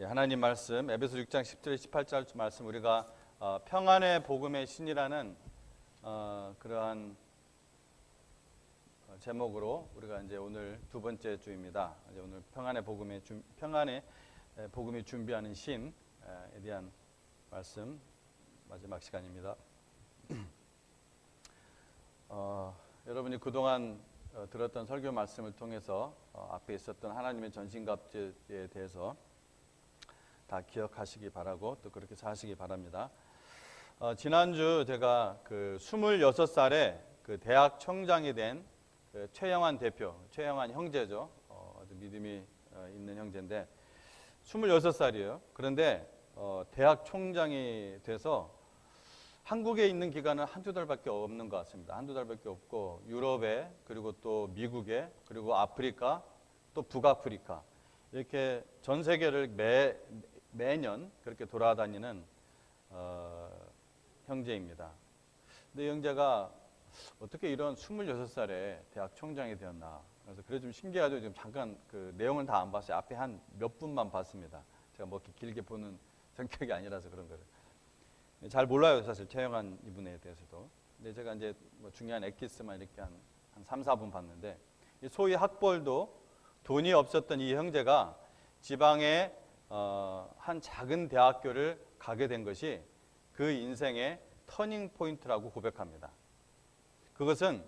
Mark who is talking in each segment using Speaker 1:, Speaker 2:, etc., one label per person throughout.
Speaker 1: 하나님 말씀 에베소 6장 10절 18절 말씀 우리가 평안의 복음의 신이라는 그러한 제목으로 우리가 이제 오늘 두 번째 주입니다. 이제 오늘 평안의 복음이 준비하는 신에 대한 말씀 마지막 시간입니다. 여러분이 그동안 들었던 설교 말씀을 통해서 앞에 있었던 하나님의 전신갑주에 대해서 다 기억하시기 바라고 또 그렇게 사시기 바랍니다. 지난주 제가 그 26살에 그 대학 총장이 된 그 최영환 대표, 최영환 형제죠. 아주 믿음이 있는 형제인데 26살이에요. 그런데 대학 총장이 돼서 한국에 있는 기간은 한두 달밖에 없는 것 같습니다. 한두 달밖에 없고 유럽에 그리고 또 미국에 그리고 아프리카 또 북아프리카 이렇게 전 세계를 매년 그렇게 돌아다니는 형제입니다. 근데 형제가 어떻게 이런 26살에 대학 총장이 되었나. 그래서 그래 좀 신기하죠. 지금 잠깐 그 내용을 다 안 봤어요. 앞에 한 몇 분만 봤습니다. 제가 뭐 이렇게 길게 보는 성격이 아니라서 그런 거를. 잘 몰라요, 사실 최영환 이분에 대해서도. 근데 제가 이제 뭐 중요한 엑기스만 이렇게 한 3, 4분 봤는데 소위 학벌도 돈이 없었던 이 형제가 지방의 한 작은 대학교를 가게 된 것이 그 인생의 터닝 포인트라고 고백합니다. 그것은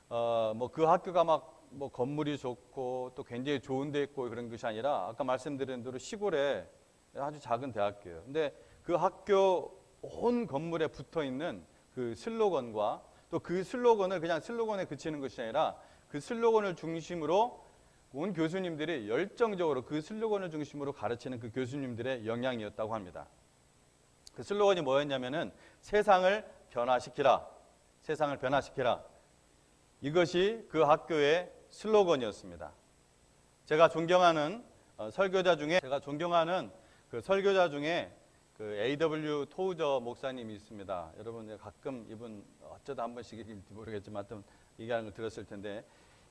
Speaker 1: 뭐 그 학교가 막 뭐 건물이 좋고 또 굉장히 좋은 데 있고 그런 것이 아니라 아까 말씀드린 대로 시골에 아주 작은 대학교예요. 근데 그 학교 온 건물에 붙어 있는 그 슬로건과 또 그 슬로건을 그냥 슬로건에 그치는 것이 아니라 그 슬로건을 중심으로 온 교수님들이 열정적으로 그 슬로건을 중심으로 가르치는 그 교수님들의 영향이었다고 합니다. 그 슬로건이 뭐였냐면은 세상을 변화시키라. 세상을 변화시키라. 이것이 그 학교의 슬로건이었습니다. 제가 존경하는 설교자 중에 그 A.W. 토우저 목사님이 있습니다. 여러분 가끔 이분 어쩌다 한 번씩인지 모르겠지만 하여튼 얘기하는 걸 들었을 텐데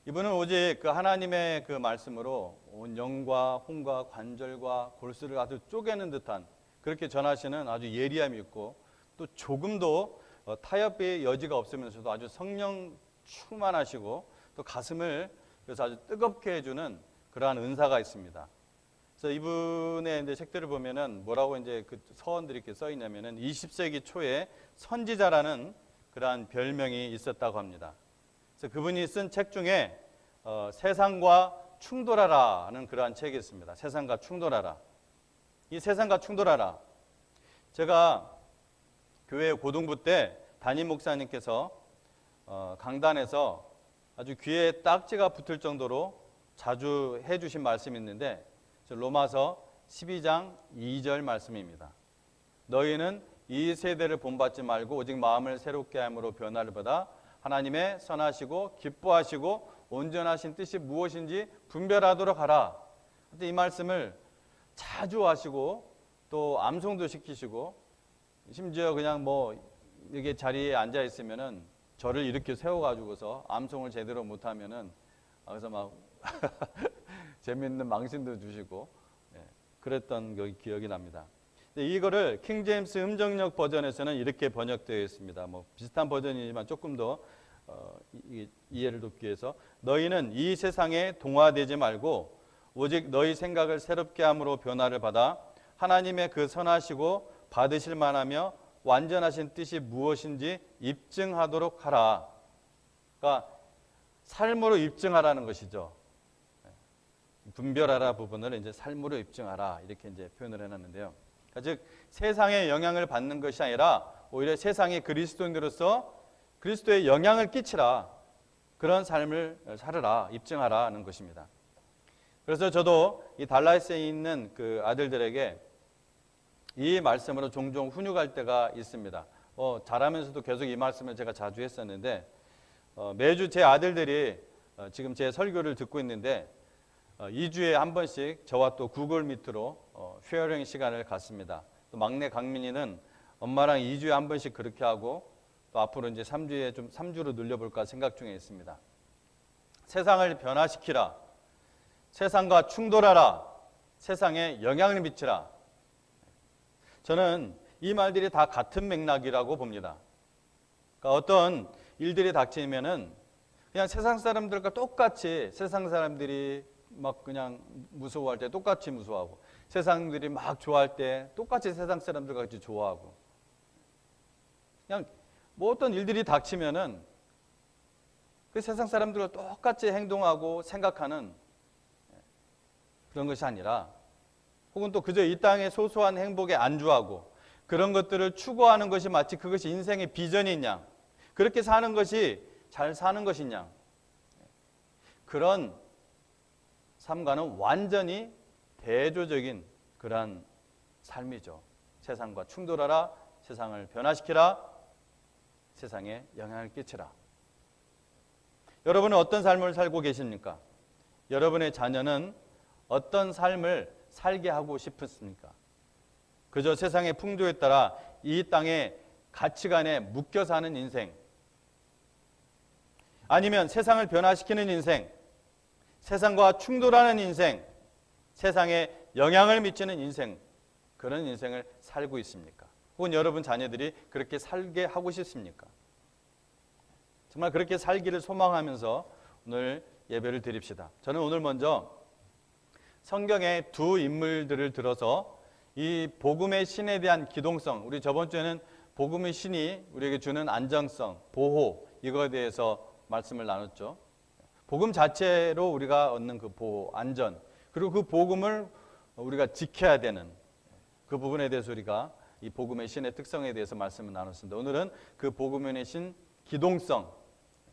Speaker 1: 이분은 오직 그 하나님의 그 말씀으로 온 영과 혼과 관절과 골수를 아주 쪼개는 듯한 그렇게 전하시는 아주 예리함이 있고 또 조금도 타협의 여지가 없으면서도 아주 성령 충만하시고 또 가슴을 그래서 아주 뜨겁게 해주는 그러한 은사가 있습니다. 그래서 이분의 이제 책들을 보면은 뭐라고 이제 그 서원들이 이렇게 써 있냐면은 20세기 초에 선지자라는 그러한 별명이 있었다고 합니다. 그래서 그분이 쓴 책 중에 세상과 충돌하라는 그러한 책이 있습니다. 세상과 충돌하라. 이 세상과 충돌하라. 제가 교회 고등부 때 담임 목사님께서 강단에서 아주 귀에 딱지가 붙을 정도로 자주 해주신 말씀이 있는데 로마서 12장 2절 말씀입니다. 너희는 이 세대를 본받지 말고 오직 마음을 새롭게 함으로 변화를 받아 하나님의 선하시고 기뻐하시고 온전하신 뜻이 무엇인지 분별하도록 하라. 이 말씀을 자주 하시고 또 암송도 시키시고 심지어 그냥 뭐 이게 자리에 앉아 있으면은 저를 이렇게 세워가지고서 암송을 제대로 못하면은 그래서 막 재밌는 망신도 주시고 그랬던 기억이 납니다. 이거를 킹제임스 음정역 버전에서는 이렇게 번역되어 있습니다. 뭐 비슷한 버전이지만 조금 더 이해를 돕기 위해서 너희는 이 세상에 동화되지 말고 오직 너희 생각을 새롭게 함으로 변화를 받아 하나님의 그 선하시고 받으실 만하며 완전하신 뜻이 무엇인지 입증하도록 하라. 그러니까 삶으로 입증하라는 것이죠. 분별하라 부분을 이제 삶으로 입증하라 이렇게 이제 표현을 해놨는데요. 그러니까 즉 세상의 영향을 받는 것이 아니라 오히려 세상의 그리스도인으로서 그리스도의 영향을 끼치라. 그런 삶을 살으라, 입증하라는 것입니다. 그래서 저도 이 달라스에 있는 그 아들들에게 이 말씀으로 종종 훈육할 때가 있습니다. 자라면서도 계속 이 말씀을 제가 자주 했었는데 매주 제 아들들이 지금 제 설교를 듣고 있는데 2주에 한 번씩 저와 또 구글 미트로 쉐어링 시간을 갖습니다. 또 막내 강민이는 엄마랑 2주에 한 번씩 그렇게 하고 또 앞으로 이제 3주로 늘려볼까 생각 중에 있습니다. 세상을 변화시키라. 세상과 충돌하라. 세상에 영향을 미치라. 저는 이 말들이 다 같은 맥락이라고 봅니다. 그러니까 어떤 일들이 닥치면은 그냥 세상 사람들과 똑같이, 세상 사람들이 막 그냥 무서워할 때 똑같이 무서워하고, 세상들이 막 좋아할 때 똑같이 세상 사람들과 같이 좋아하고, 그냥 뭐 어떤 일들이 닥치면은 그 세상 사람들과 똑같이 행동하고 생각하는 그런 것이 아니라, 혹은 또 그저 이 땅의 소소한 행복에 안주하고 그런 것들을 추구하는 것이 마치 그것이 인생의 비전인 양, 그렇게 사는 것이 잘 사는 것인 양, 그런 삶과는 완전히 대조적인 그러한 삶이죠. 세상과 충돌하라, 세상을 변화시키라, 세상에 영향을 끼치라. 여러분은 어떤 삶을 살고 계십니까? 여러분의 자녀는 어떤 삶을 살게 하고 싶으십니까? 그저 세상의 풍조에 따라 이 땅의 가치관에 묶여 사는 인생, 아니면 세상을 변화시키는 인생, 세상과 충돌하는 인생, 세상에 영향을 미치는 인생, 그런 인생을 살고 있습니까? 혹은 여러분 자녀들이 그렇게 살게 하고 싶습니까? 정말 그렇게 살기를 소망하면서 오늘 예배를 드립시다. 저는 오늘 먼저 성경의 두 인물들을 들어서 이 복음의 신에 대한 기동성, 우리 저번 주에는 복음의 신이 우리에게 주는 안정성, 보호, 이거에 대해서 말씀을 나눴죠. 복음 자체로 우리가 얻는 그 보호, 안전, 그리고 그 복음을 우리가 지켜야 되는 그 부분에 대해서 우리가 이 복음의 신의 특성에 대해서 말씀을 나눴습니다. 오늘은 그 복음의 신 기동성,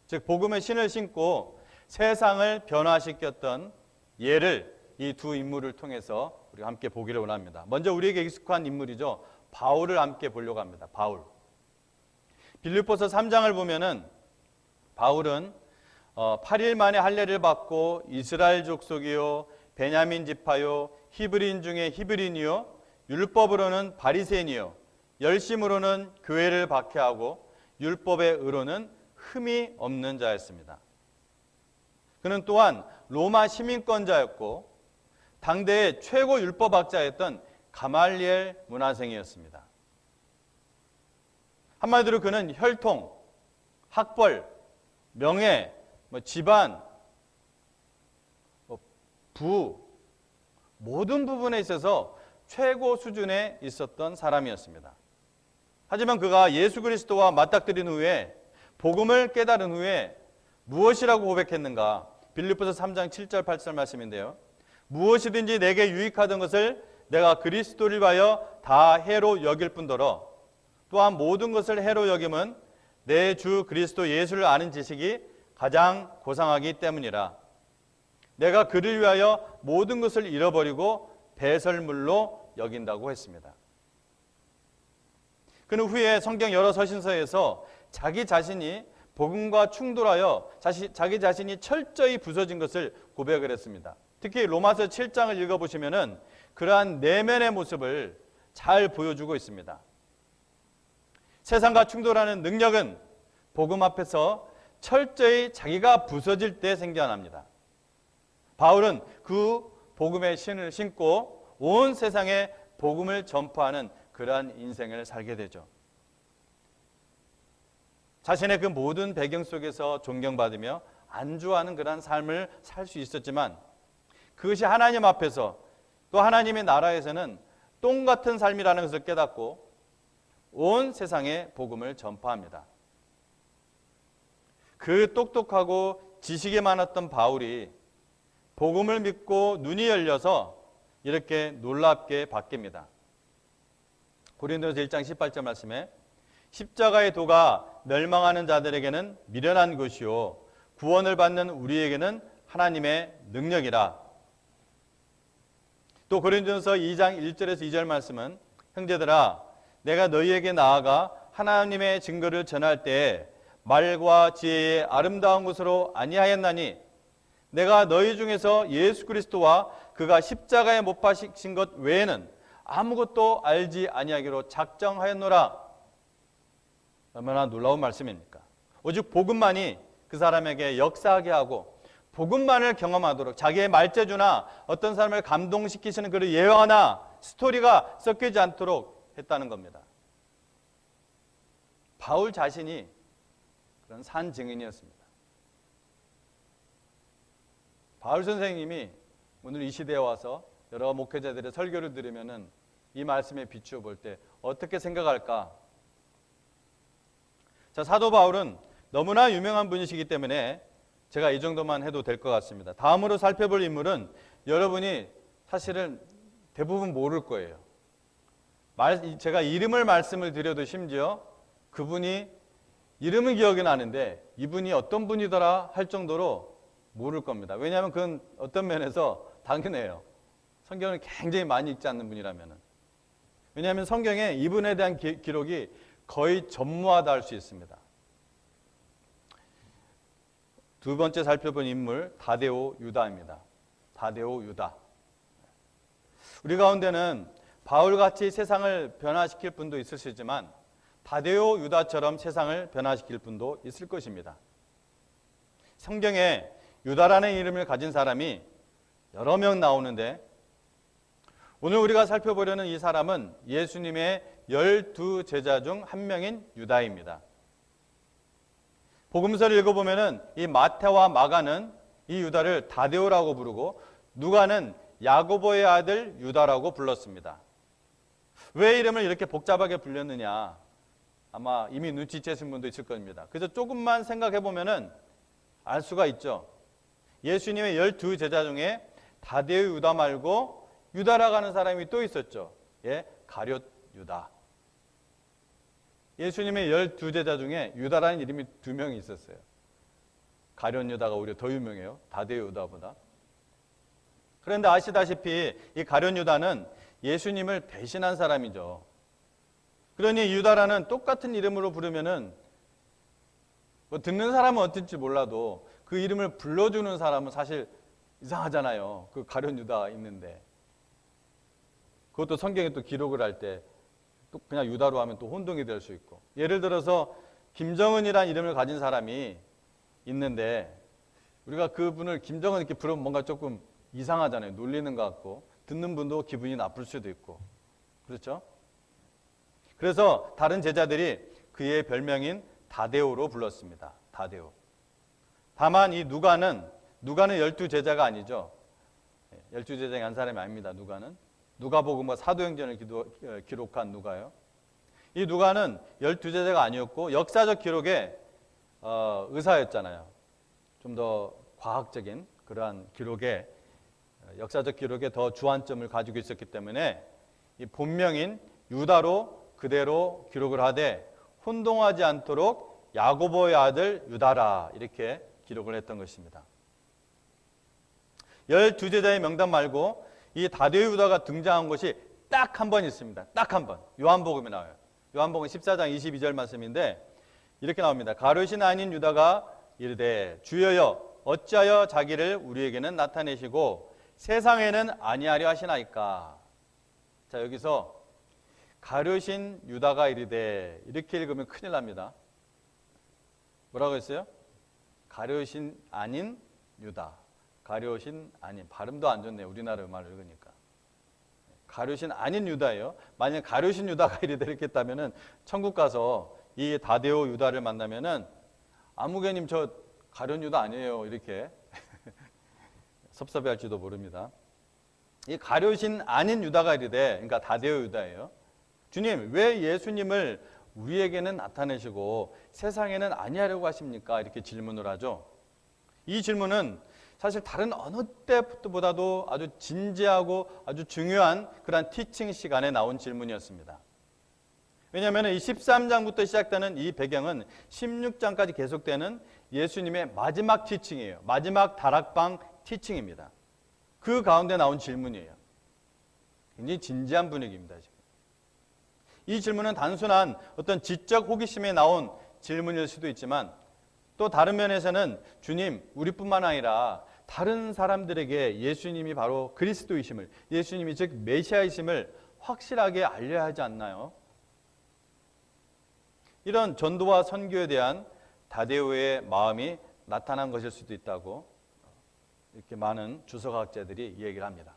Speaker 1: 즉 복음의 신을 신고 세상을 변화시켰던 예를 이 두 인물을 통해서 우리가 함께 보기를 원합니다. 먼저 우리에게 익숙한 인물이죠. 바울을 함께 보려고 합니다. 바울. 빌립보서 3장을 보면은 바울은 8일 만에 할례를 받고 이스라엘 족속이요 베냐민 지파요 히브리인 중에 히브리인이요 율법으로는 바리새인이요 열심으로는 교회를 박해하고 율법의 의로는 흠이 없는 자였습니다. 그는 또한 로마 시민권자였고 당대의 최고 율법학자였던 가말리엘 문화생이었습니다. 한마디로 그는 혈통, 학벌, 명예, 집안, 부, 모든 부분에 있어서 최고 수준에 있었던 사람이었습니다. 하지만 그가 예수 그리스도와 맞닥뜨린 후에 복음을 깨달은 후에 무엇이라고 고백했는가? 빌립보서 3장 7절 8절 말씀인데요. 무엇이든지 내게 유익하던 것을 내가 그리스도를 위하여 다 해로 여길 뿐더러 또한 모든 것을 해로 여김은 내 주 그리스도 예수를 아는 지식이 가장 고상하기 때문이라. 내가 그를 위하여 모든 것을 잃어버리고 배설물로 여긴다고 했습니다. 그는 후에 성경 여러 서신서에서 자기 자신이 복음과 충돌하여 자기 자신이 철저히 부서진 것을 고백을 했습니다. 특히 로마서 7장을 읽어보시면 그러한 내면의 모습을 잘 보여주고 있습니다. 세상과 충돌하는 능력은 복음 앞에서 철저히 자기가 부서질 때 생겨납니다. 바울은 그 복음의 신을 신고 온 세상에 복음을 전파하는 그러한 인생을 살게 되죠. 자신의 그 모든 배경 속에서 존경받으며 안주하는 그러한 삶을 살 수 있었지만 그것이 하나님 앞에서 또 하나님의 나라에서는 똥 같은 삶이라는 것을 깨닫고 온 세상에 복음을 전파합니다. 그 똑똑하고 지식이 많았던 바울이 복음을 믿고 눈이 열려서 이렇게 놀랍게 바뀝니다. 고린도서 1장 18절 말씀에 십자가의 도가 멸망하는 자들에게는 미련한 것이요 구원을 받는 우리에게는 하나님의 능력이라. 또 고린도서 2장 1절에서 2절 말씀은 형제들아 내가 너희에게 나아가 하나님의 증거를 전할 때에 말과 지혜의 아름다운 것으로 아니하였나니 내가 너희 중에서 예수 그리스도와 그가 십자가에 못 박히신 것 외에는 아무것도 알지 아니하기로 작정하였노라. 얼마나 놀라운 말씀입니까? 오직 복음만이 그 사람에게 역사하게 하고 복음만을 경험하도록 자기의 말재주나 어떤 사람을 감동시키시는 그런 예화나 스토리가 섞이지 않도록 했다는 겁니다. 바울 자신이 그런 산 증인이었습니다. 바울 선생님이 오늘 이 시대에 와서 여러 목회자들의 설교를 들으면은 이 말씀에 비추어 볼 때 어떻게 생각할까? 자, 사도 바울은 너무나 유명한 분이시기 때문에 제가 이 정도만 해도 될 것 같습니다. 다음으로 살펴볼 인물은 여러분이 사실은 대부분 모를 거예요. 제가 이름을 말씀을 드려도 심지어 그분이 이름은 기억이 나는데 이분이 어떤 분이더라 할 정도로 모를 겁니다. 왜냐하면 그건 어떤 면에서 당연해요. 성경을 굉장히 많이 읽지 않는 분이라면. 왜냐하면 성경에 이분에 대한 기록이 거의 전무하다 할 수 있습니다. 두 번째 살펴본 인물 다데오 유다입니다. 다데오 유다. 우리 가운데는 바울같이 세상을 변화시킬 분도 있으시지만 다데오 유다처럼 세상을 변화시킬 분도 있을 것입니다. 성경에 유다라는 이름을 가진 사람이 여러 명 나오는데 오늘 우리가 살펴보려는 이 사람은 예수님의 12제자 중 한 명인 유다입니다. 복음서를 읽어보면 이 마태와 마가는 이 유다를 다데오라고 부르고 누가는 야고보의 아들 유다라고 불렀습니다. 왜 이름을 이렇게 복잡하게 불렸느냐? 아마 이미 눈치채신 분도 있을 겁니다. 그래서 조금만 생각해보면 알 수가 있죠. 예수님의 12제자 중에 다데오 유다 말고 유다라고 하는 사람이 또 있었죠. 예, 가룟 유다. 예수님의 12제자 중에 유다라는 이름이 2명이 있었어요. 가룟 유다가 오히려 더 유명해요. 다데오 유다보다. 그런데 아시다시피 이 가룟 유다는 예수님을 배신한 사람이죠. 그러니 유다라는 똑같은 이름으로 부르면은 뭐 듣는 사람은 어떨지 몰라도 그 이름을 불러주는 사람은 사실 이상하잖아요. 그 가룟 유다 있는데. 그것도 성경에 또 기록을 할 때 또 그냥 유다로 하면 또 혼동이 될 수 있고. 예를 들어서 김정은이라는 이름을 가진 사람이 있는데 우리가 그분을 김정은 이렇게 부르면 뭔가 조금 이상하잖아요. 놀리는 것 같고 듣는 분도 기분이 나쁠 수도 있고. 그렇죠? 그래서 다른 제자들이 그의 별명인 다데오로 불렀습니다. 다데오. 다만 이 누가는 12제자가 아니죠. 12제자의 한 사람이 아닙니다. 누가복음과 사도행전을 기록한 누가요. 이 누가는 12제자가 아니었고 역사적 기록에 의사였잖아요. 좀 더 과학적인 그러한 기록에 역사적 기록에 더 주안점을 가지고 있었기 때문에 이 본명인 유다로 그대로 기록을 하되 혼동하지 않도록 야고보의 아들 유다라 이렇게 기록을 했던 것입니다. 12제자의 명단 말고 이 다데오 유다가 등장한 것이 딱 한 번 있습니다. 딱 한 번. 요한복음에 나와요. 요한복음 14장 22절 말씀인데 이렇게 나옵니다. 가룟이 아닌 유다가 이르되 주여여 어찌하여 자기를 우리에게는 나타내시고 세상에는 아니하려 하시나이까. 자, 여기서 가룟인 유다가 이르되 이렇게 읽으면 큰일 납니다. 뭐라고 했어요? 가룟인 아닌 유다. 가룟인 아닌. 발음도 안 좋네요. 우리나라 말을 읽으니까. 가룟인 아닌 유다예요. 만약 가룟인 유다가 이르되 이렇게 했다면은 천국 가서 이 다데오 유다를 만나면은 아무개님 저 가룟 유다 아니에요. 이렇게 섭섭해할지도 모릅니다. 이 가룟인 아닌 유다가 이르되 그러니까 다데오 유다예요. 주님 왜 예수님을 우리에게는 나타내시고 세상에는 아니하려고 하십니까? 이렇게 질문을 하죠. 이 질문은 사실 다른 어느 때보다도 아주 진지하고 아주 중요한 그런 티칭 시간에 나온 질문이었습니다. 왜냐하면 이 13장부터 시작되는 이 배경은 16장까지 계속되는 예수님의 마지막 티칭이에요. 마지막 다락방 티칭입니다. 그 가운데 나온 질문이에요. 굉장히 진지한 분위기입니다. 지금. 이 질문은 단순한 어떤 지적 호기심에 나온 질문일 수도 있지만 또 다른 면에서는 주님, 우리뿐만 아니라 다른 사람들에게 예수님이 바로 그리스도이심을, 예수님이 즉 메시아이심을 확실하게 알려야 하지 않나요? 이런 전도와 선교에 대한 다데오의 마음이 나타난 것일 수도 있다고 이렇게 많은 주석학자들이 얘기를 합니다.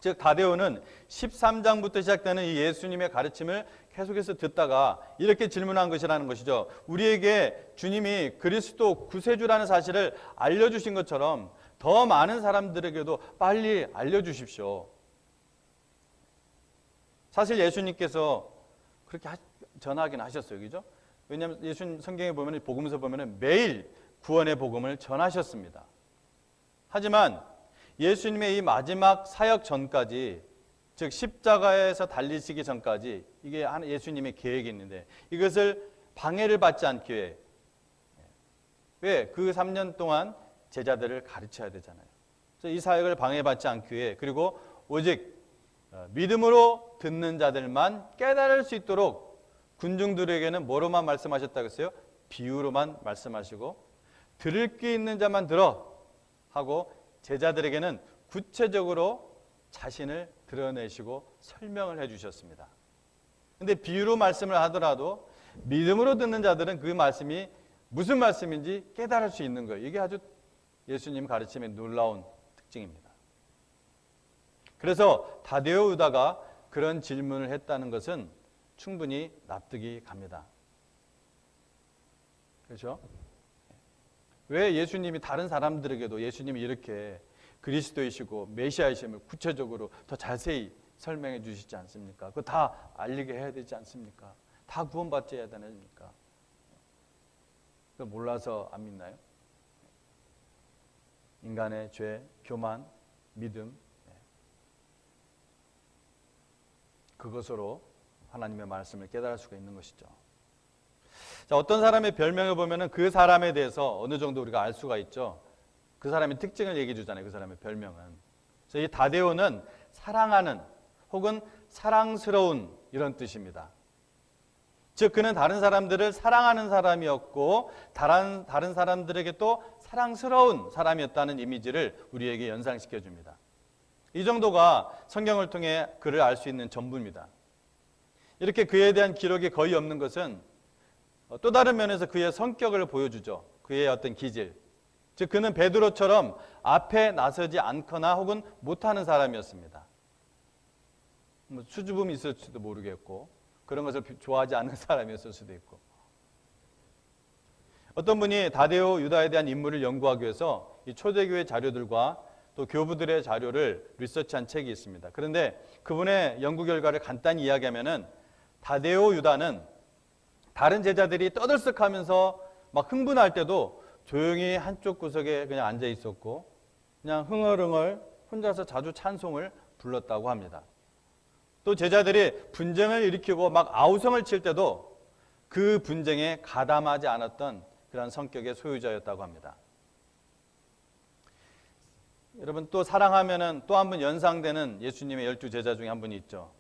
Speaker 1: 즉 다데오는 13장부터 시작되는 이 예수님의 가르침을 계속해서 듣다가 이렇게 질문한 것이라는 것이죠. 우리에게 주님이 그리스도 구세주라는 사실을 알려주신 것처럼 더 많은 사람들에게도 빨리 알려주십시오. 사실 예수님께서 그렇게 전하긴 하셨어요. 그죠? 왜냐하면 예수님 성경에 보면, 복음서 보면 매일 구원의 복음을 전하셨습니다. 하지만 예수님의 이 마지막 사역 전까지, 즉 십자가에서 달리시기 전까지 이게 예수님의 계획이 있는데 이것을 방해를 받지 않기 위해, 왜? 그 3년 동안 제자들을 가르쳐야 되잖아요. 그래서 이 사역을 방해받지 않기 위해, 그리고 오직 믿음으로 듣는 자들만 깨달을 수 있도록 군중들에게는 뭐로만 말씀하셨다고 했어요? 비유로만 말씀하시고 들을 귀 있는 자만 들어 하고 제자들에게는 구체적으로 자신을 드러내시고 설명을 해주셨습니다. 그런데 비유로 말씀을 하더라도 믿음으로 듣는 자들은 그 말씀이 무슨 말씀인지 깨달을 수 있는 거예요. 이게 아주 예수님 가르침의 놀라운 특징입니다. 그래서 다데오 유다가 그런 질문을 했다는 것은 충분히 납득이 갑니다. 그렇죠? 왜 예수님이 다른 사람들에게도 예수님이 이렇게 그리스도이시고 메시아이심을 구체적으로 더 자세히 설명해 주시지 않습니까? 그거 다 알리게 해야 되지 않습니까? 다 구원받지 해야 되니까. 그걸 몰라서 안 믿나요? 인간의 죄, 교만, 믿음, 그것으로 하나님의 말씀을 깨달을 수가 있는 것이죠. 자, 어떤 사람의 별명을 보면은 그 사람에 대해서 어느 정도 우리가 알 수가 있죠. 그 사람의 특징을 얘기해 주잖아요. 그 사람의 별명은. 그래서 이 다데오는 사랑하는 혹은 사랑스러운 이런 뜻입니다. 즉 그는 다른 사람들을 사랑하는 사람이었고 다른 사람들에게 또 사랑스러운 사람이었다는 이미지를 우리에게 연상시켜 줍니다. 이 정도가 성경을 통해 그를 알 수 있는 전부입니다. 이렇게 그에 대한 기록이 거의 없는 것은 또 다른 면에서 그의 성격을 보여주죠. 그의 어떤 기질. 즉 그는 베드로처럼 앞에 나서지 않거나 혹은 못하는 사람이었습니다. 수줍음이 있을지도 모르겠고 그런 것을 좋아하지 않는 사람이었을 수도 있고. 어떤 분이 다데오 유다에 대한 인물을 연구하기 위해서 이 초대교회 자료들과 또 교부들의 자료를 리서치한 책이 있습니다. 그런데 그분의 연구 결과를 간단히 이야기하면은 다데오 유다는 다른 제자들이 떠들썩하면서 막 흥분할 때도 조용히 한쪽 구석에 그냥 앉아 있었고 그냥 흥얼흥얼 혼자서 자주 찬송을 불렀다고 합니다. 또 제자들이 분쟁을 일으키고 막 아우성을 칠 때도 그 분쟁에 가담하지 않았던 그런 성격의 소유자였다고 합니다. 여러분 또 사랑하면은 또 한 번 연상되는 예수님의 12제자 중에 한 분이 있죠.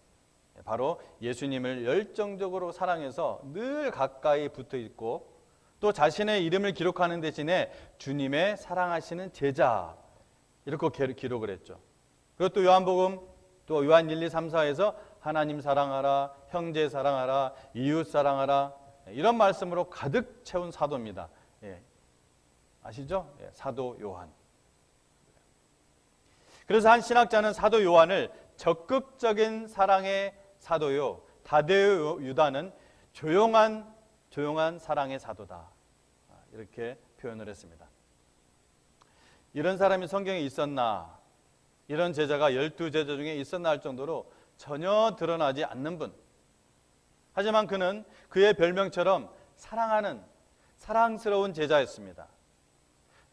Speaker 1: 바로 예수님을 열정적으로 사랑해서 늘 가까이 붙어 있고 또 자신의 이름을 기록하는 대신에 주님의 사랑하시는 제자 이렇게 기록을 했죠. 그것도 요한복음 또 요한 1, 2, 3, 4에서 하나님 사랑하라, 형제 사랑하라, 이웃 사랑하라 이런 말씀으로 가득 채운 사도입니다. 아시죠? 사도 요한. 그래서 한 신학자는 사도 요한을 적극적인 사랑의 사도요, 다데오 유다는 조용한 사랑의 사도다 이렇게 표현을 했습니다. 이런 사람이 성경에 있었나, 이런 제자가 12제자 중에 있었나 할 정도로 전혀 드러나지 않는 분. 하지만 그는 그의 별명처럼 사랑하는 사랑스러운 제자였습니다.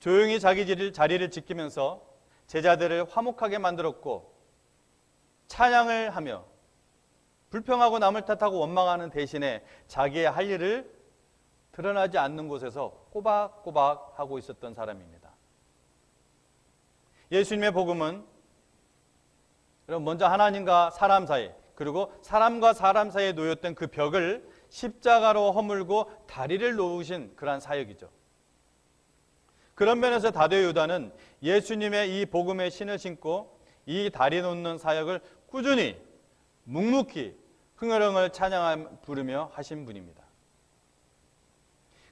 Speaker 1: 조용히 자기 자리를 지키면서 제자들을 화목하게 만들었고 찬양을 하며 불평하고 남을 탓하고 원망하는 대신에 자기의 할 일을 드러나지 않는 곳에서 꼬박꼬박 하고 있었던 사람입니다. 예수님의 복음은 먼저 하나님과 사람 사이 그리고 사람과 사람 사이에 놓였던 그 벽을 십자가로 허물고 다리를 놓으신 그러한 사역이죠. 그런 면에서 다데오 유다는 예수님의 이 복음의 신을 신고 이 다리 놓는 사역을 꾸준히 묵묵히 흥얼흥얼 찬양을 부르며 하신 분입니다.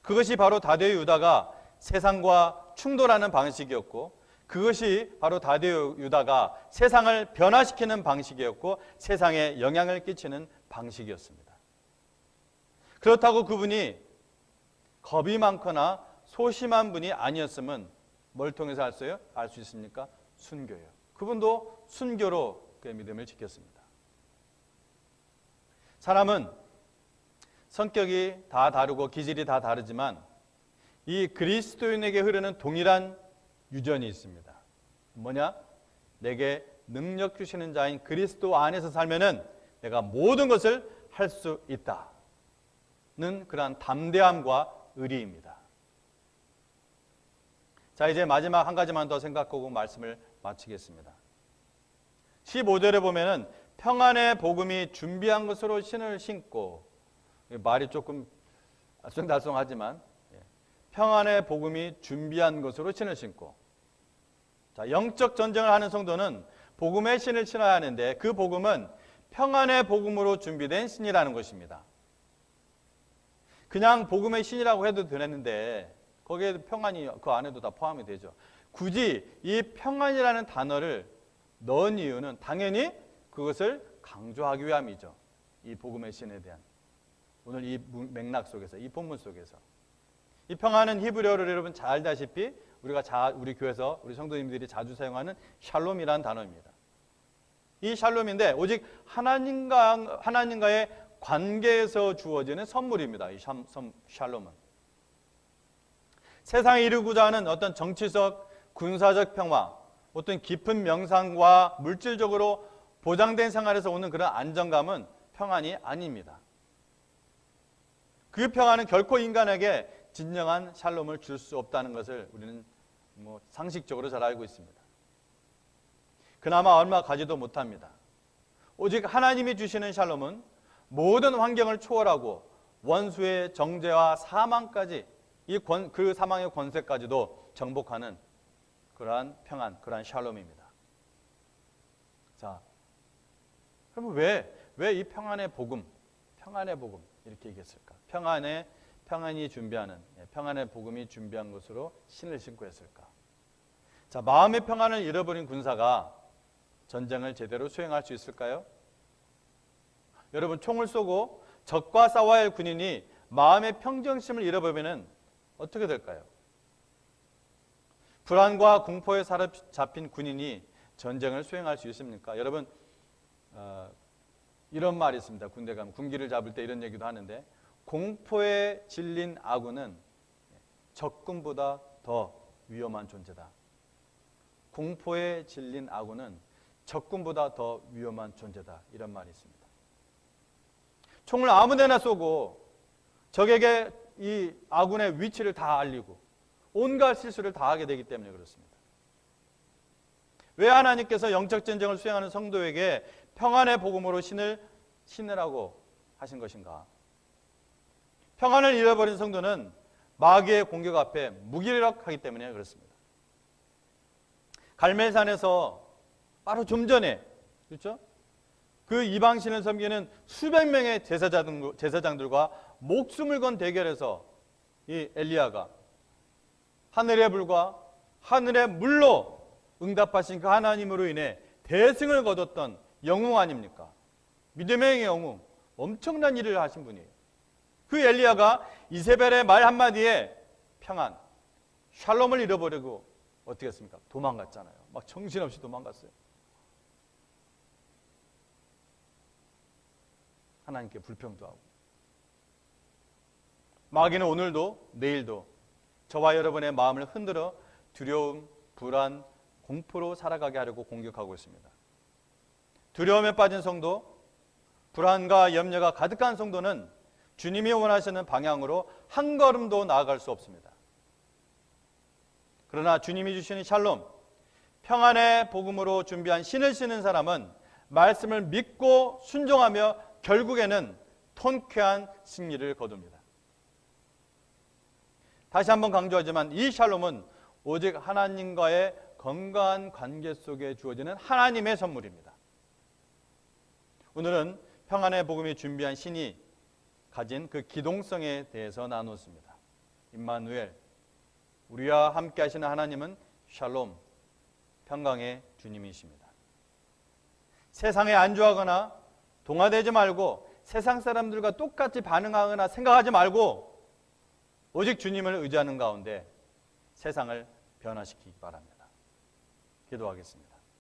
Speaker 1: 그것이 바로 다데오 유다가 세상과 충돌하는 방식이었고, 그것이 바로 다디오 유다가 세상을 변화시키는 방식이었고 세상에 영향을 끼치는 방식이었습니다. 그렇다고 그분이 겁이 많거나 소심한 분이 아니었으면 뭘 통해서 알 수 있습니까? 순교예요. 그분도 순교로 그의 믿음을 지켰습니다. 사람은 성격이 다 다르고 기질이 다 다르지만 이 그리스도인에게 흐르는 동일한 유전이 있습니다. 뭐냐? 내게 능력 주시는 자인 그리스도 안에서 살면은 내가 모든 것을 할 수 있다는 그러한 담대함과 의리입니다. 자, 이제 마지막 한 가지만 더 생각하고 말씀을 마치겠습니다. 15절에 보면은 평안의 복음이 준비한 것으로 신을 신고, 말이 조금 알쏭달쏭하지만 평안의 복음이 준비한 것으로 신을 신고, 자, 영적 전쟁을 하는 성도는 복음의 신을 신어야 하는데 그 복음은 평안의 복음으로 준비된 신이라는 것입니다. 그냥 복음의 신이라고 해도 되는데 거기에 평안이 그 안에도 다 포함이 되죠. 굳이 이 평안이라는 단어를 넣은 이유는 당연히 그것을 강조하기 위함이죠. 이 복음의 신에 대한, 오늘 이 맥락 속에서, 이 본문 속에서 이 평안은 히브리어로 여러분 잘 알다시피 우리 교회에서 우리 성도님들이 자주 사용하는 샬롬이라는 단어입니다. 이 샬롬인데 오직 하나님과의 관계에서 주어지는 선물입니다. 이 샬롬은 세상에 이루고자 하는 어떤 정치적, 군사적 평화, 어떤 깊은 명상과 물질적으로 보장된 생활에서 오는 그런 안정감은 평안이 아닙니다. 그 평안은 결코 인간에게 진정한 샬롬을 줄 수 없다는 것을 우리는 상식적으로 잘 알고 있습니다. 그나마 얼마 가지도 못합니다. 오직 하나님이 주시는 샬롬은 모든 환경을 초월하고 원수의 정죄와 사망까지 그 사망의 권세까지도 정복하는 그러한 평안, 그러한 샬롬입니다. 자, 그럼 왜 이 평안의 복음 이렇게 얘기했을까? 평안이 준비하는, 평안의 복음이 준비한 것으로 신을 신고 했을까? 자, 마음의 평안을 잃어버린 군사가 전쟁을 제대로 수행할 수 있을까요? 여러분, 총을 쏘고 적과 싸워야 할 군인이 마음의 평정심을 잃어버리면 어떻게 될까요? 불안과 공포에 사로잡힌 군인이 전쟁을 수행할 수 있습니까? 여러분, 이런 말이 있습니다. 군대 가면 군기를 잡을 때 이런 얘기도 하는데, 공포에 질린 아군은 적군보다 더 위험한 존재다. 공포에 질린 아군은 적군보다 더 위험한 존재다. 이런 말이 있습니다. 총을 아무 데나 쏘고 적에게 이 아군의 위치를 다 알리고 온갖 실수를 다 하게 되기 때문에 그렇습니다. 왜 하나님께서 영적 전쟁을 수행하는 성도에게 평안의 복음으로 신으라고 하신 것인가? 평안을 잃어버린 성도는 마귀의 공격 앞에 무기력하기 때문에 그렇습니다. 갈멜산에서 바로 좀 전에, 그렇죠? 그 이방신을 섬기는 수백 명의 제사장들과 목숨을 건 대결에서 이 엘리야가 하늘의 불과 하늘의 물로 응답하신 그 하나님으로 인해 대승을 거뒀던 영웅 아닙니까? 믿음의 영웅, 엄청난 일을 하신 분이에요. 그 엘리야가 이세벨의 말 한마디에 평안, 샬롬을 잃어버리고 어떻게 했습니까? 도망갔잖아요. 막 정신없이 도망갔어요. 하나님께 불평도 하고. 마귀는 오늘도 내일도 저와 여러분의 마음을 흔들어 두려움, 불안, 공포로 살아가게 하려고 공격하고 있습니다. 두려움에 빠진 성도, 불안과 염려가 가득한 성도는 주님이 원하시는 방향으로 한 걸음도 나아갈 수 없습니다. 그러나 주님이 주시는 샬롬, 평안의 복음으로 준비한 신을 신은 사람은 말씀을 믿고 순종하며 결국에는 통쾌한 승리를 거둡니다. 다시 한번 강조하지만 이 샬롬은 오직 하나님과의 건강한 관계 속에 주어지는 하나님의 선물입니다. 오늘은 평안의 복음이 준비한 신이 가진 그 기동성에 대해서 나눴습니다. 임마누엘, 우리와 함께 하시는 하나님은 샬롬, 평강의 주님이십니다. 세상에 안주하거나 동화되지 말고 세상 사람들과 똑같이 반응하거나 생각하지 말고 오직 주님을 의지하는 가운데 세상을 변화시키기 바랍니다. 기도하겠습니다.